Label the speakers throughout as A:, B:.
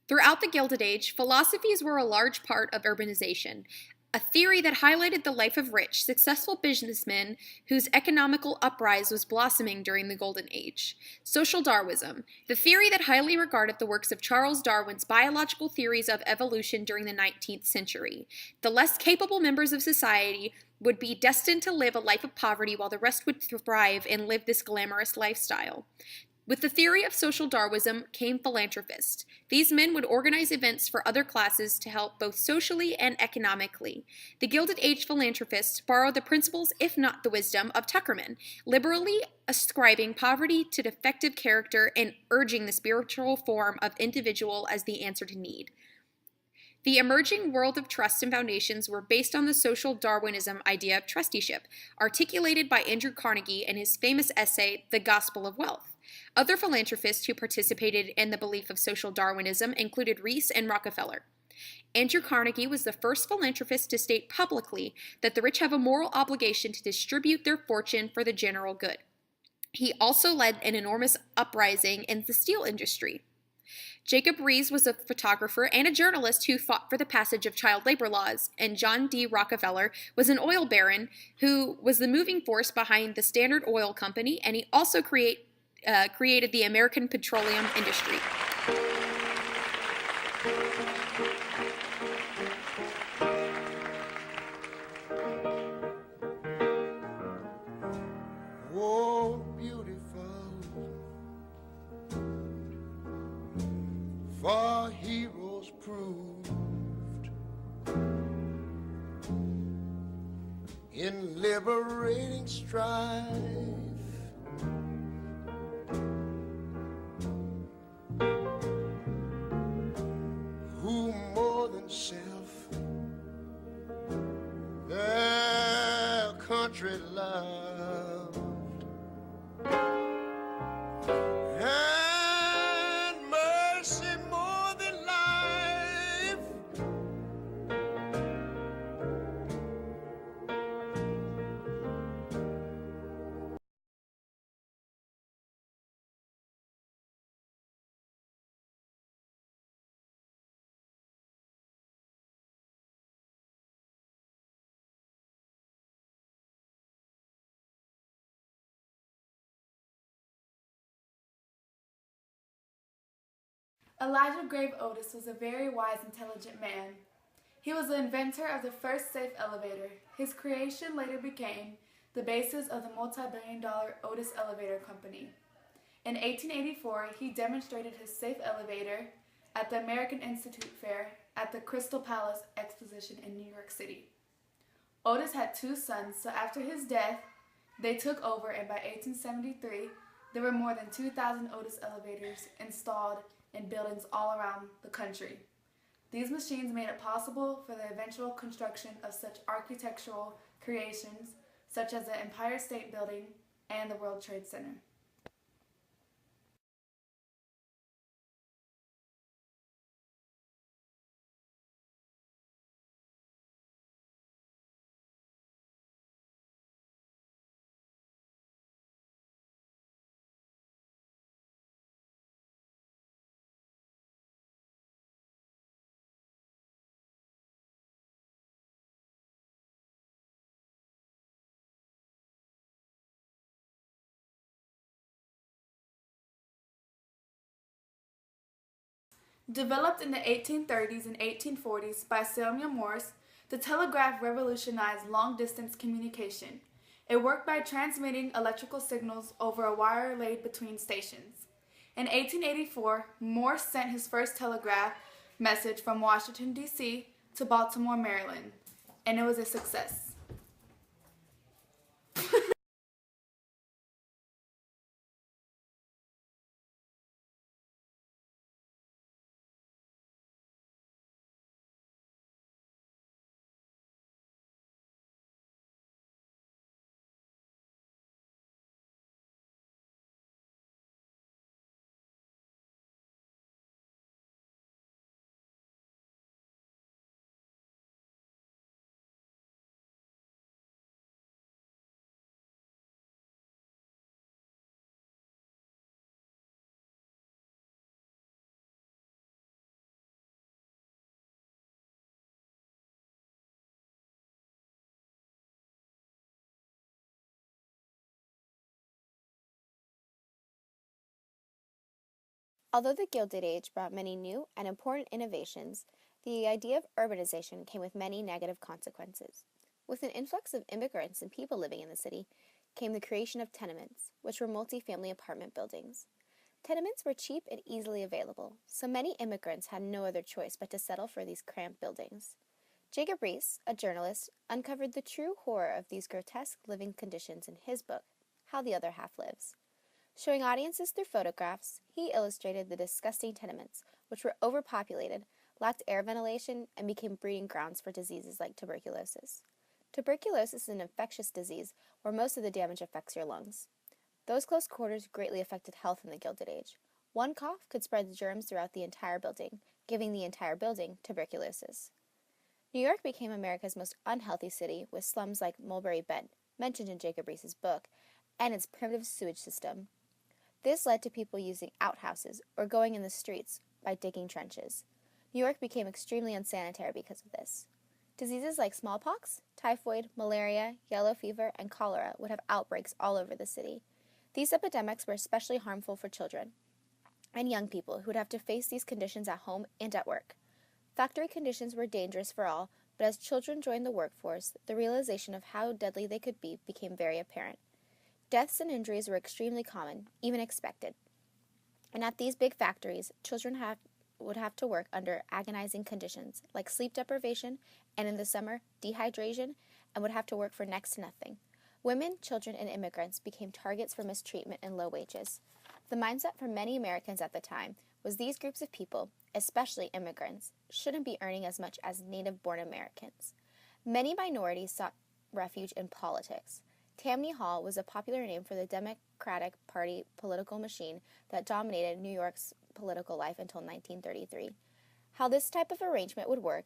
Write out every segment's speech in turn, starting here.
A: Throughout the Gilded Age, philosophies were a large part of urbanization, a theory that highlighted the life of rich, successful businessmen whose economical uprise was blossoming during the Golden Age. Social Darwinism, the theory that highly regarded the works of Charles Darwin's biological theories of evolution during the 19th century. The less capable members of society would be destined to live a life of poverty while the rest would thrive and live this glamorous lifestyle. With the theory of social Darwinism came philanthropists. These men would organize events for other classes to help both socially and economically. The Gilded Age philanthropists borrowed the principles, if not the wisdom, of Tuckerman, liberally ascribing poverty to defective character and urging the spiritual form of individual as the answer to need. The emerging world of trusts and foundations were based on the social Darwinism idea of trusteeship, articulated by Andrew Carnegie in his famous essay, The Gospel of Wealth. Other philanthropists who participated in the belief of social Darwinism included Reese and Rockefeller. Andrew Carnegie was the first philanthropist to state publicly that the rich have a moral obligation to distribute their fortune for the general good. He also led an enormous uprising in the steel industry. Jacob Riis was a photographer and a journalist who fought for the passage of child labor laws, and John D. Rockefeller was an oil baron who was the moving force behind the Standard Oil Company, and he also created the American petroleum industry.
B: Oh, beautiful, for heroes proved in liberating strife. Who more than self their country loved, and mercy more than life.
C: Elijah Grave Otis was a very wise, intelligent man. He was the inventor of the first safe elevator. His creation later became the basis of the multi-billion-dollar Otis Elevator Company. In 1884, he demonstrated his safe elevator at the American Institute Fair at the Crystal Palace Exposition in New York City. Otis had two sons, so after his death, they took over, and by 1873, there were more than 2,000 Otis elevators installed in buildings all around the country. These machines made it possible for the eventual construction of such architectural creations such as the Empire State Building and the World Trade Center. Developed in the 1830s and 1840s by Samuel Morse, the telegraph revolutionized long-distance communication. It worked by transmitting electrical signals over a wire laid between stations. In 1884, Morse sent his first telegraph message from Washington, D.C. to Baltimore, Maryland, and it was a success.
D: Although the Gilded Age brought many new and important innovations, the idea of urbanization came with many negative consequences. With an influx of immigrants and people living in the city came the creation of tenements, which were multi-family apartment buildings. Tenements were cheap and easily available, so many immigrants had no other choice but to settle for these cramped buildings. Jacob Riis, a journalist, uncovered the true horror of these grotesque living conditions in his book, How the Other Half Lives. Showing audiences through photographs, he illustrated the disgusting tenements, which were overpopulated, lacked air ventilation, and became breeding grounds for diseases like tuberculosis. Tuberculosis is an infectious disease where most of the damage affects your lungs. Those close quarters greatly affected health in the Gilded Age. One cough could spread the germs throughout the entire building, giving the entire building tuberculosis. New York became America's most unhealthy city, with slums like Mulberry Bend, mentioned in Jacob Riis's book, and its primitive sewage system. This led to people using outhouses or going in the streets by digging trenches. New York became extremely unsanitary because of this. Diseases like smallpox, typhoid, malaria, yellow fever, and cholera would have outbreaks all over the city. These epidemics were especially harmful for children and young people who would have to face these conditions at home and at work. Factory conditions were dangerous for all, but as children joined the workforce, the realization of how deadly they could be became very apparent. Deaths and injuries were extremely common, even expected. And at these big factories, children would have to work under agonizing conditions like sleep deprivation and, in the summer, dehydration, and would have to work for next to nothing. Women, children, and immigrants became targets for mistreatment and low wages. The mindset for many Americans at the time was these groups of people, especially immigrants, shouldn't be earning as much as native-born Americans. Many minorities sought refuge in politics. Tammany Hall was a popular name for the Democratic Party political machine that dominated New York's political life until 1933. How this type of arrangement would work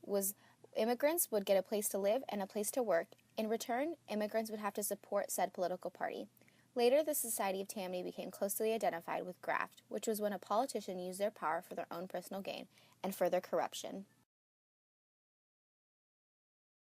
D: was immigrants would get a place to live and a place to work. In return, immigrants would have to support said political party. Later, the Society of Tammany became closely identified with graft, which was when a politician used their power for their own personal gain and further corruption.